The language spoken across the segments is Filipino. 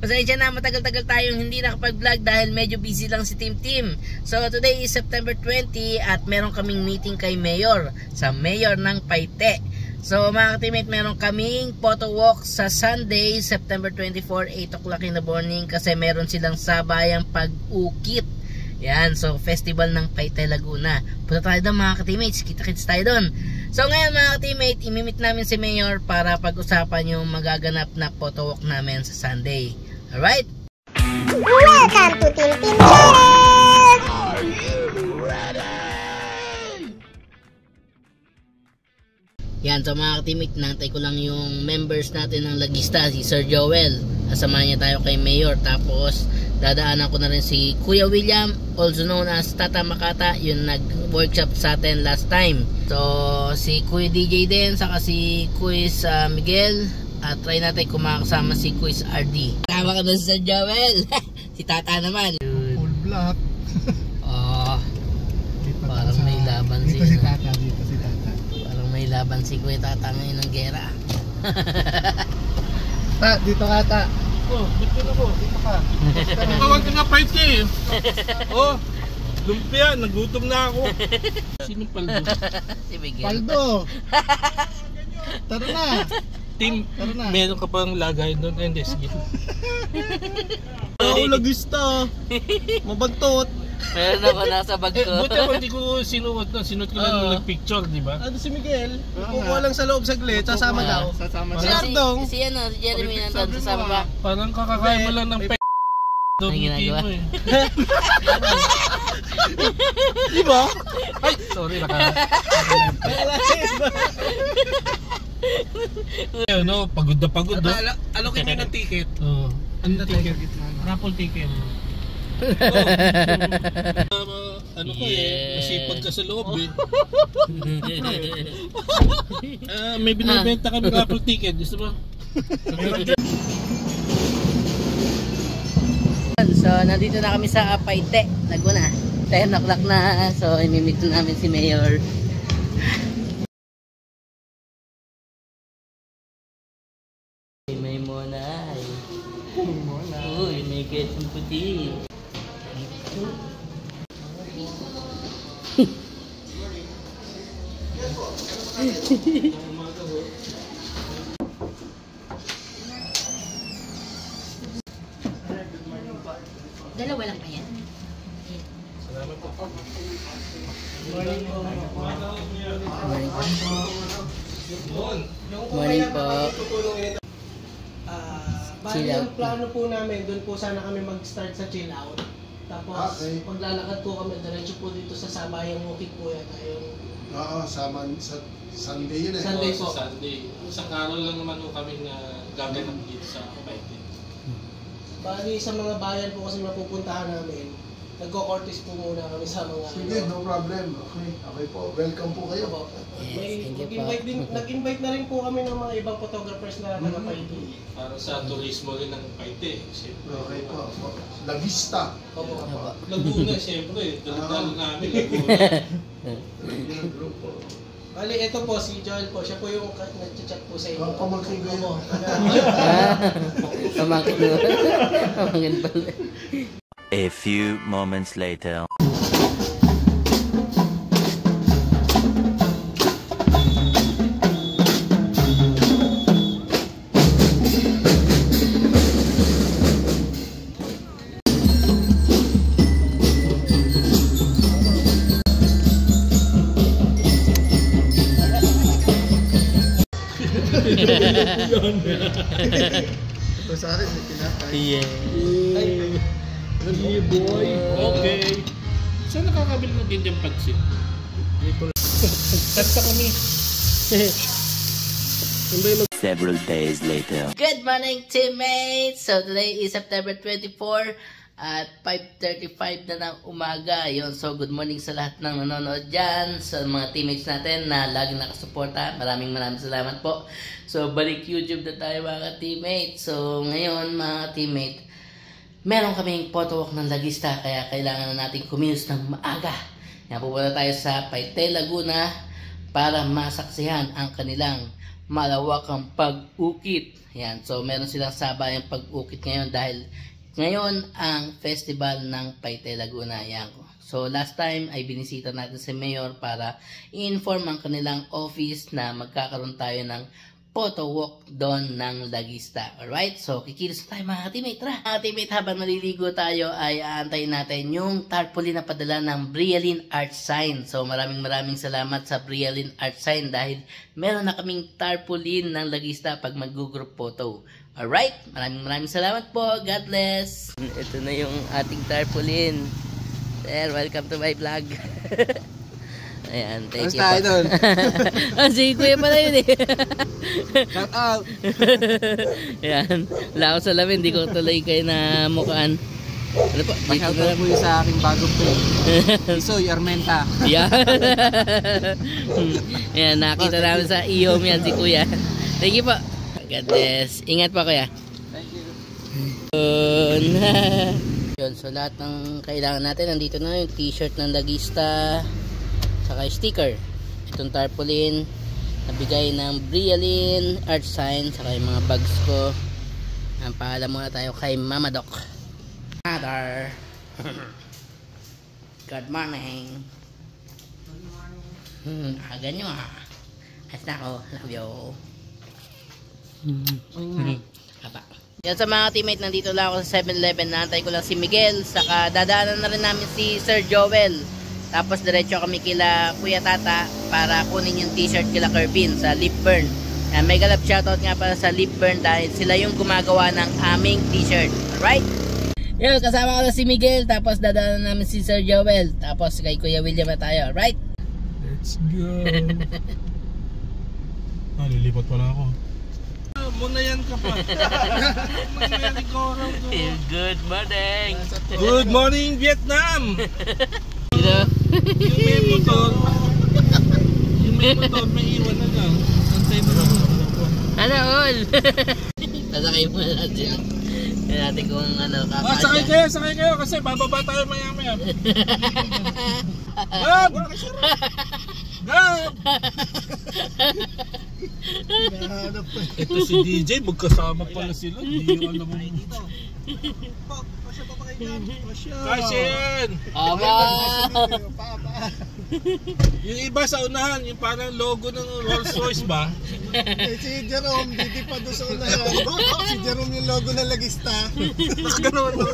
Pasensya na, matagal-tagal tayong hindi nakapag-vlog dahil medyo busy lang si Team. So today is September 20 at meron kaming meeting kay Mayor, sa Mayor ng Paite. So mga ka-teammate, meron kaming photo walk sa Sunday, September 24, 8 o'clock in the morning kasi meron silang sabayang pag-ukit. Yan, so festival ng Paite, Laguna. Punta tayo doon mga ka-teammates, kita-kits tayo doon. So ngayon mga ka-teammate, imimit namin si Mayor para pag-usapan yung magaganap na photo walk namin sa Sunday. Alright? Welcome to Team Channel! Are you ready? Yan, so mga ka-teammate, nantay ko lang yung members natin ng Lagista, si Sir Joel. Asamahan niya tayo kay Mayor. Tapos dadaanan ko na rin si Kuya William, also known as Tata Makata, yung nag-workshop sa atin last time. So si Kuya DJ din, saka si Quiz Miguel. At try natin kung makakasama si Quiz RD. Tama ka doon si Sir Joel. Si Tata naman. Full black. Oh, parang may laban dito si Tata. Dito si Tata. Parang may laban si Kuya Tata ngayon ng gera. Ta, dito ka ta. Oh, dito ako. Dito ka. Tawag ka nga fight eh. Oh, lumpia, nagutom na ako. Sino Paldo? Si Miguel. Paldo. Tara na. Team, meron ka pang lagay doon. Hindi, sige. Oh, Lagista. Mabantot. Meron ako nasa bag ko. Buti ako hindi ko sinuot na. Sinuot ko lang nung nag-picture, di ba? Ano si Miguel? Kukuha lang sa loob saglit. Sasama daw. Sasama Si daw. Ardong. si Jeremy nandun sa sama ba? Parang kakakain mo lang ng Ano ginagawa? mo eh. Di ba? Ay, sorry, ano, pagod na pagod. Alokin mo ng ticket. Oo. Ano na ticket? Raffle ticket. Ano ko eh, masipag ka sa loob eh. May binibenta kami raffle ticket, gusto mo? So nandito na kami sa Paite, Laguna. 10 o'clock na. So imimit namin si Mayor. May monay. Uy, may ketong puti. Dalawa lang pa yan. Salamat po. Morning po. Bali yung plano po namin, doon po sana kami mag-start sa chill out. Tapos paglalakad po kami, diretso po dito sa Sabayang Bukid po yata yung... Oo, sa Sunday yun eh. Sunday po. Sa Sunday. Isang araw lang naman po kami na gaganap dito sa Paite. Bali sa mga bayan po kasi mapupuntahan namin, nagko-courtesy po muna kami sa mga... Sige, no problem. Okay po. Welcome po kayo. Yes, thank you po. Nag-invite na rin po kami ng mga ibang photographers na taga-Paite. Para sa turismo rin ng Paite. Okay po. Lagista. Opo. Laguna, siyempre. Dalo namin, Laguna. Yun ang grupo. Bali, ito po, si Joel po. Siya po yung nag-chat po sa inyo. Pamangkin ko yun. Pamangkin mo. Pamangkin pala. A few moments later. Ito sa akin, may pinatay. Yeah. Yeah, boy. Okay. Saan nakakabili ng Indian pansit? Kanta kami. Several days later. Good morning, teammates! So today is September 24 at 5:35 na ng umaga. Yun, so good morning sa lahat ng nanonood dyan, sa mga teammates natin na lagi nakasuporta. Maraming salamat po. So balik YouTube na tayo mga teammates. So ngayon mga teammates, meron kaming photo walk ng Lagista, kaya kailangan na natin kumilos ng maaga. Yan, pupunta tayo sa Paite, Laguna para masaksihan ang kanilang malawakang pag-ukit. Yan. So meron silang sabayang pag-ukit ngayon dahil ngayon ang festival ng Paite Laguna. Yan. So last time ay binisita natin si Mayor para i-inform ang kanilang office na magkakaroon tayo ng photo walk doon ng Lagista. Alright? So, kikilos tayo mga teammate. Tara! Mga teammate, habang naliligo tayo ay aantayin natin yung tarpaulin na padala ng Brialin Art Sign. So, maraming salamat sa Brialin Art Sign dahil meron na kaming tarpaulin ng Lagista pag mag-group photo. Alright? Maraming salamat po. God bless! Ito na yung ating tarpaulin. Sir, welcome to my vlog. Ayan, thank you po. Doon? Si Kuya pala yun eh. Shout out! Ayan, wala ako sa lamin, di ko tuloy kayo na mukhaan. Ano po? Shout out po sa aking bagong page. Isoy Armenta. Yeah. Ayan, nakita namin sa iyo yan si Kuya. Thank you po. God bless. Ingat po Kuya. Thank you. Yun, so lahat ng kailangan natin, nandito na yung t-shirt ng Lagista, saka sticker, itong tarpaulin nabigay ng Brialin Art Sign, saka yung mga bags ko. Ang paalam muna tayo kay Mama Doc. Mother. Good morning. Good morning. Aga nyo At ako, love you. Apa. Yan sa mga teammate, nandito lang ako sa 7-Eleven. Naantay ko lang si Miguel, saka dadaanan na rin namin si Sir Joel. Tapos diretso kami kila Kuya Tata para kunin yung t-shirt kila Kervin sa Lip Burn. Mega love shoutout nga para sa Lip Burn dahil sila yung gumagawa ng aming t-shirt. Alright? Yun, kasama ko na si Miguel. Tapos dadaanan namin si Sir Joel. Tapos kay Kuya William na tayo. Alright? Let's go. Lilipat pala ako. Muna yan ka pa. Good morning. Good morning, Vietnam. Yung may motor, may iwan na lang. Antay mo lang. Ano all? Sasakay mo na natin. Yan natin kung ano kakasya. Sakay kayo kasi bababa tayo maya-maya. Gab! Gab! Ito si DJ, magkasama pala sila. Hindi yung alam mo. Kasya yan! Aba! Yung iba sa unahan, yung parang logo ng Rolls Royce ba? Si Jerome, hindi pa doon sa unahan. Si Jerome yung logo ng Lagista. Nakaganoon mo.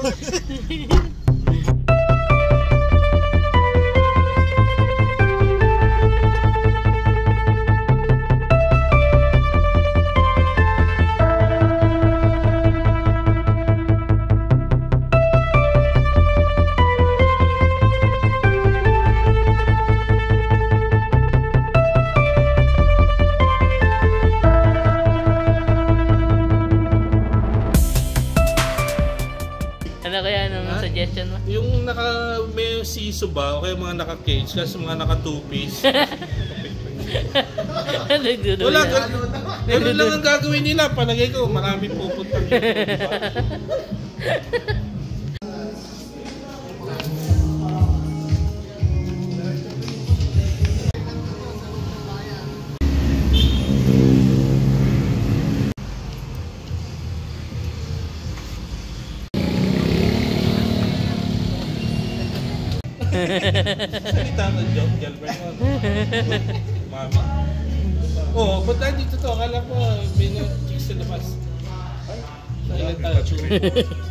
Ano kaya anong suggestion mo? Yung may siso ba o kaya mga naka-cage kasi mga naka-two-piece. Wala, ganun lang ang gagawin nila. Palagay ko, marami pupunta. Salita ng joke, girlfriend mo. Mami. Oo, ba't tayo dito to? Akala ko may chicks sa labas. Silent touch.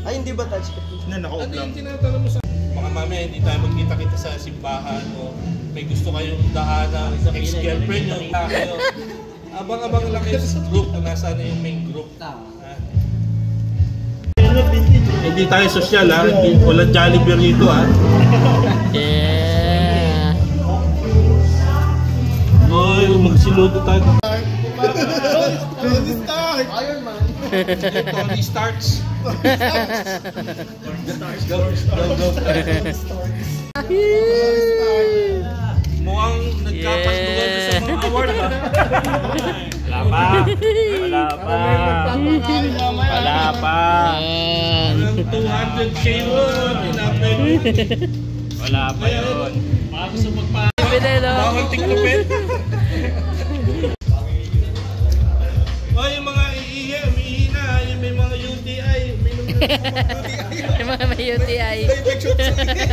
Ay, hindi ba touch ka? Ano yung tinatanong mo sa... Baka mamaya hindi tayo magkita-kita sa simbahan o may gusto kayong daanan sa ex-girlfriend nyo. Abang-abang lang kayo sa group kung nasaan na yung main group. Hindi tayo sosyal ha, walang Jollibee rito ha. Yeah. Oy, magsiluto tayo. Tony Stark! Iron Man! Tony Starks. Go. Mukhang nagkapasdugan sa mga award ha. Wala pa. Ang 200k yun. Wala pa yun. Gusto magpa... Pinelo. Bawal tiklopin. Yung mga may UTI.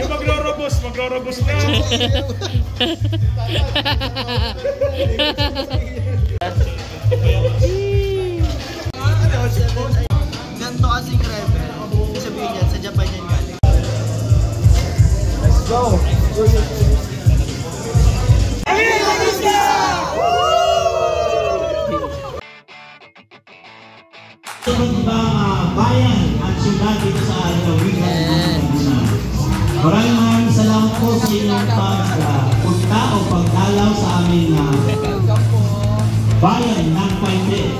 Yung magrorobos na. Ganto kasing crepe. Sabihin niyan, sa Japan yan galing. Let's go! Bayan at syudad dito sa Lalawigan. Maraming salamat po sa inyong pagpunta o pagdalaw sa aming bayan ng Paite.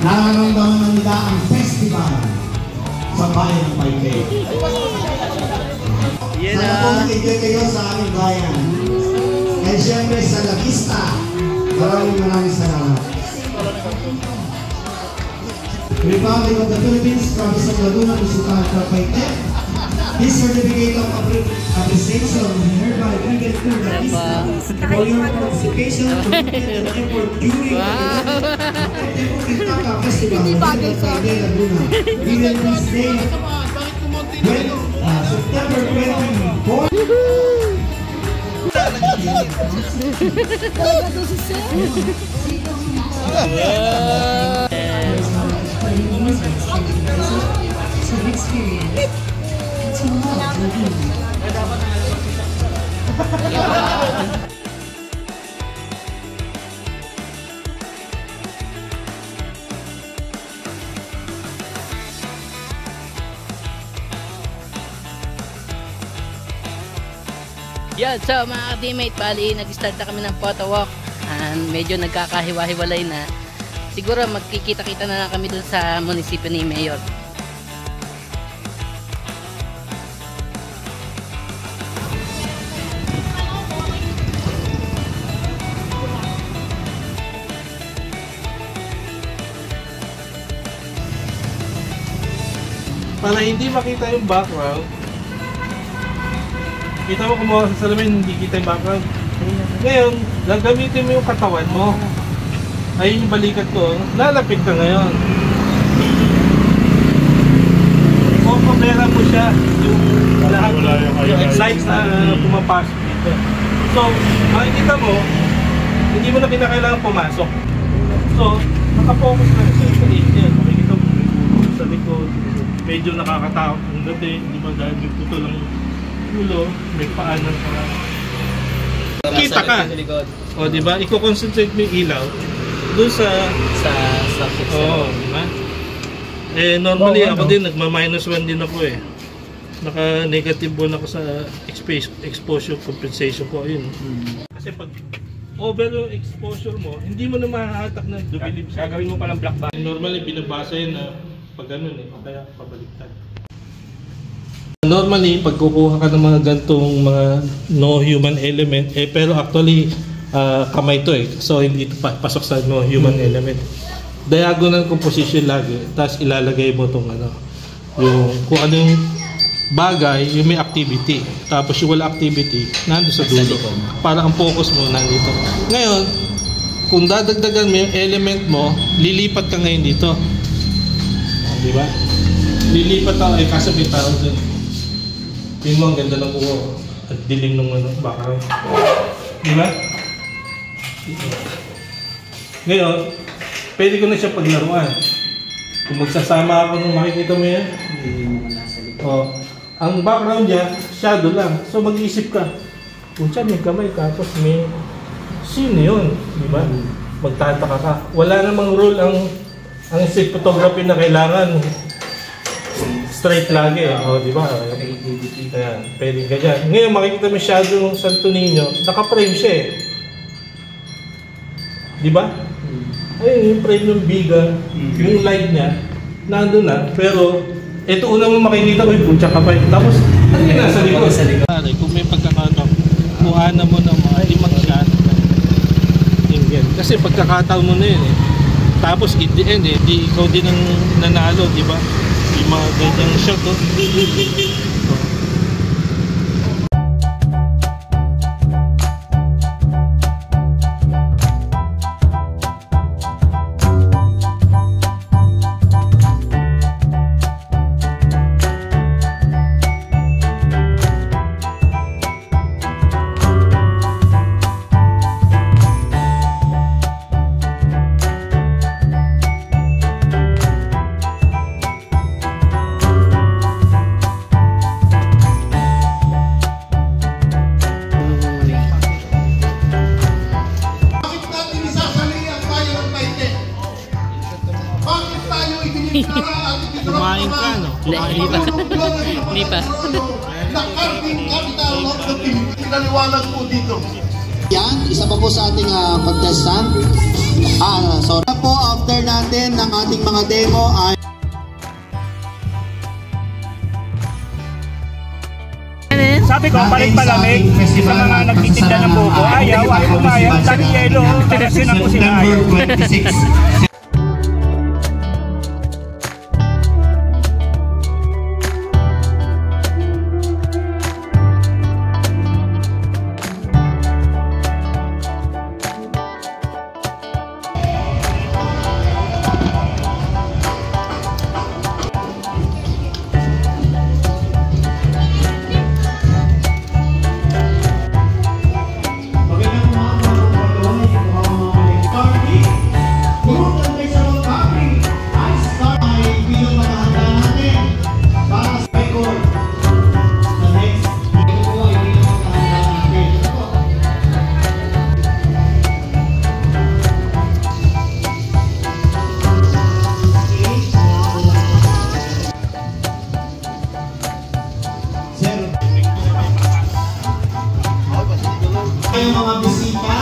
Nararamdaman nila ang festival sa bayan ng Paite. Sana po mag-enjoy kayo sa aming bayan. And syempre sa La Vista, maraming salamat. Republic of the Philippines, Province of Laguna, Municipal of Paite. This certificate of appreciation hereby given to La Vista for your participation and effort during the Quintana Festival in Paite, Laguna. Given this day, September 24. Yan, so mga teammate, bali nag-start na kami ng photo walk and medyo nagkakahiwa-hiwalay na. Siguro magkikita-kita na lang kami dun sa munisipyo ni Mayor. Para hindi makita yung background, kita mo kumuha sa salamin, hindi kita yung background. Ngayon, gagamitin mo yung katawan mo. Ayun yung balikat ko, lalapit ka ngayon. Kumpara mo siya yung lahat yung lights na pumapasok dito. So, makikita mo, hindi mo na kinakailangan pumasok. So, nakafocus na siya sa alien. Makikita mo sa likod, medyo nakakatakot ang gabi, di ba dahil may puto lang ulo, may paanan ka. Kita ka. O, di ba? Iko-concentrate mo yung ilaw doon sa subject. Oo, di ba? Eh, normally ako din, nagma--1 din ako eh. Naka-negative 1 ako sa exposure compensation ko. Ayun. Kasi pag over yung exposure mo, hindi mo na mahahatak na dubilib siya. Gagawin mo palang black band. Normally, binabasa yun na pag ganun eh, kaya pabaliktad. Normally, pag kukuha ka ng mga gantong mga no human element, eh pero actually, kamay to eh. So hindi ito pasok sa no human element. Diagonal composition lagi, tapos ilalagay mo itong ano, yung kung anong bagay, yung may activity. Tapos yung wala activity, nandun sa dulo. Para ang focus mo nandito. Ngayon, kung dadagdagan mo yung element mo, lilipat ka ngayon dito. Di ba? Lilipat ako, eh kaso may tao dun. Tingnan mo, ang ganda ng buho. At dilim ng ano, baka. Di ba? Ngayon, pwede ko na siya paglaruan. Kung magsasama ako nung makikita mo yan, ang background niya, shadow lang. So mag-iisip ka, kung siya may kamay tapos may sino yun, di ba? Magtataka ka. Wala namang rule ang street photography na kailangan straight lagi. O, di ba? Ayan, pwede ganyan. Ngayon, makikita mo yung shadow ng Santo Niño, naka-frame siya eh. Di ba? Ayun, yung frame ng biga, yung light niya, nandun na. Pero, ito una mo makikita ko yung putya ka pa. Tapos, ano yung nasa likod? Kung may pagkakataon, kuhanan mo ng mga 5 shot. Kasi pagkakataon mo na yun eh. Tapos, in the end eh, di ikaw din ang nanalo, di ba? Yung mga ganyang shot, oh. Kumain ka, no? Hindi pa. Hindi pa. Pinaliwanag po dito. Yan, isa pa po sa ating contestant. Sorry po, after natin ng ating mga demo ay sabi ko, palit palamig sa mga nagtitinda ng buko. Ayaw pumayag. Dami yelo, tinasinan ko sila ayaw. mga bisita.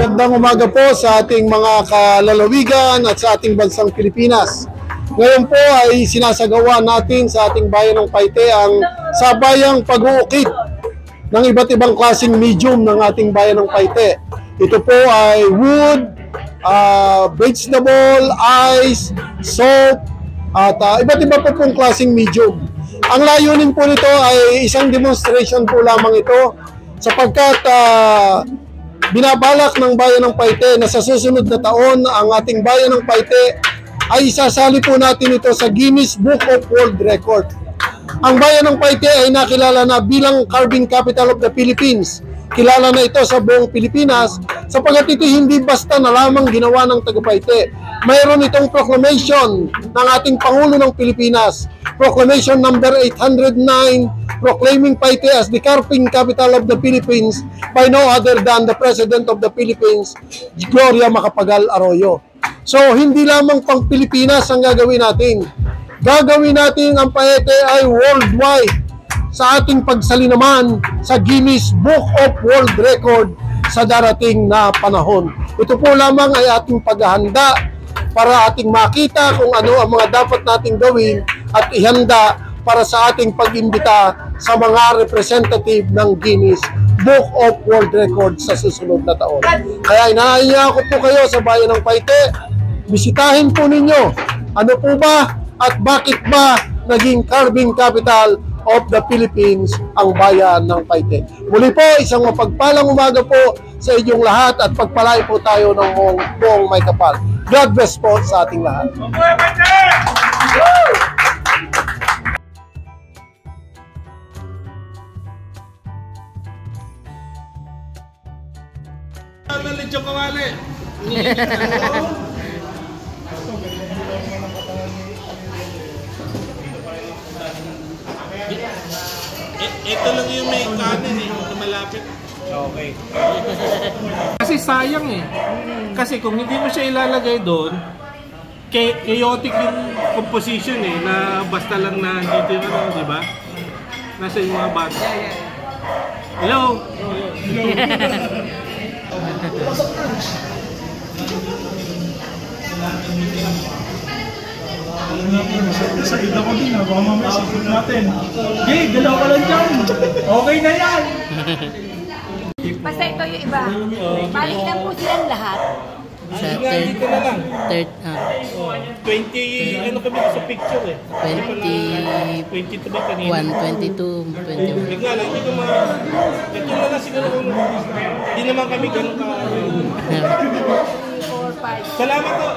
Magandang umaga po sa ating mga kalalawigan at sa ating bansang Pilipinas. Ngayon po ay sinasagawa natin sa ating bayan ng Paite ang sabayang pag-uukit ng iba't ibang klaseng medium ng ating bayan ng Paite. Ito po ay wood, vegetable, ice, soap, at iba't iba po pong klaseng medium. Ang layunin po nito ay isang demonstration po lamang ito sapagkat binabalak ng bayan ng Paite na sa susunod na taon ang ating bayan ng Paite ay isasali po natin ito sa Guinness Book of World Record. Ang bayan ng Paite ay nakilala na bilang Carving Capital of the Philippines. Kilala na ito sa buong Pilipinas sapagkat ito hindi basta na lamang ginawa ng taga Paite. Mayroon itong proclamation ng ating Pangulo ng Pilipinas, Proclamation number 809, proclaiming Paite as the Carving Capital of the Philippines by no other than the President of the Philippines, Gloria Macapagal Arroyo. So, hindi lamang pang Pilipinas ang gagawin natin. Gagawin natin ang Paite ay worldwide sa ating pagsalinaman sa Guinness Book of World Record sa darating na panahon. Ito po lamang ay ating paghahanda para ating makita kung ano ang mga dapat nating gawin at ihanda para sa ating pag-imbita sa mga representative ng Guinness Book of World Record sa susunod na taon. Kaya inaaya ko po kayo sa bayan ng Paite, bisitahin po ninyo ano po ba at bakit ba naging Carving Capital of the Philippines ang bayan ng Paite. Muli po, isang mapagpalang umaga po sa inyong lahat at pagpalain po tayo ng buong may kapal. God bless po sa ating lahat. Medyo kawali. Ito lang yung may kanin eh, yung malapit. Okay. Kasi sayang eh. Kasi kung hindi mo siya ilalagay doon, chaotic yung composition eh, na basta lang na dito yung ano, di ba? Nasa yung mga bata. Hello? Hello? Sa ida ko din, baka mamaya sagot natin. Jay, dalawa ka lang dyan. Okay na yan. Basta ito yung iba. Balik lang po silang lahat. Sa dito na lang. 20, ano kami sa picture eh. 22 ba kanina? 22, 21. Bigla lang, hindi ko ito na lang siguro kung hindi naman kami ganun ka. 4, 5. Salamat po.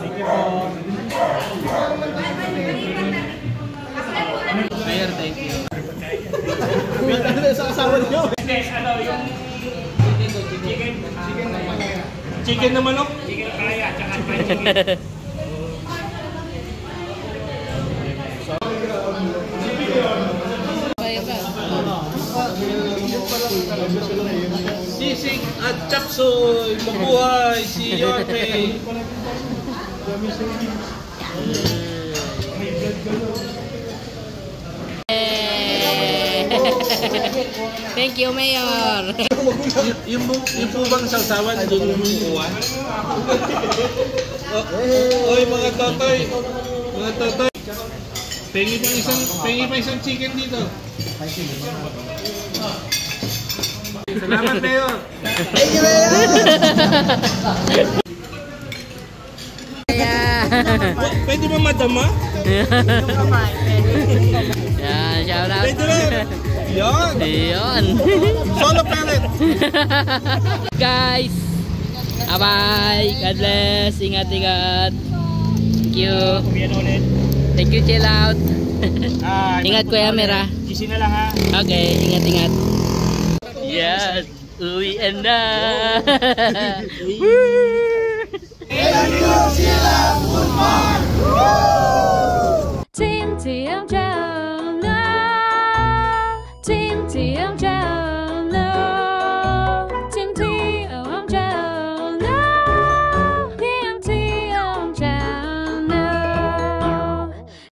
Thank you po. Mayor, thank you. ano, yung Chicken na manok? chicken kaya, tsaka chicken. Sisig at chapsoy, mabuhay si Yorme. Thank you, Mayor. Yung po bang sausawan doon mo kuha? Oy mga totoy. Mga totoy. Pengi pa isang chicken dito. Salamat Mayor. Thank you, Mayor. Pwede ba madama? Yan, shout out. Pwede ba? Yan. Yun. Solo pellet. Guys. Bye-bye. God bless. Ingat-ingat. Thank you. Thank you, chill out. Ingat Kuya Mera. Gisi na lang ha. Okay, ingat-ingat. Yes. Uwian na. Team TMJ. Team TMJ.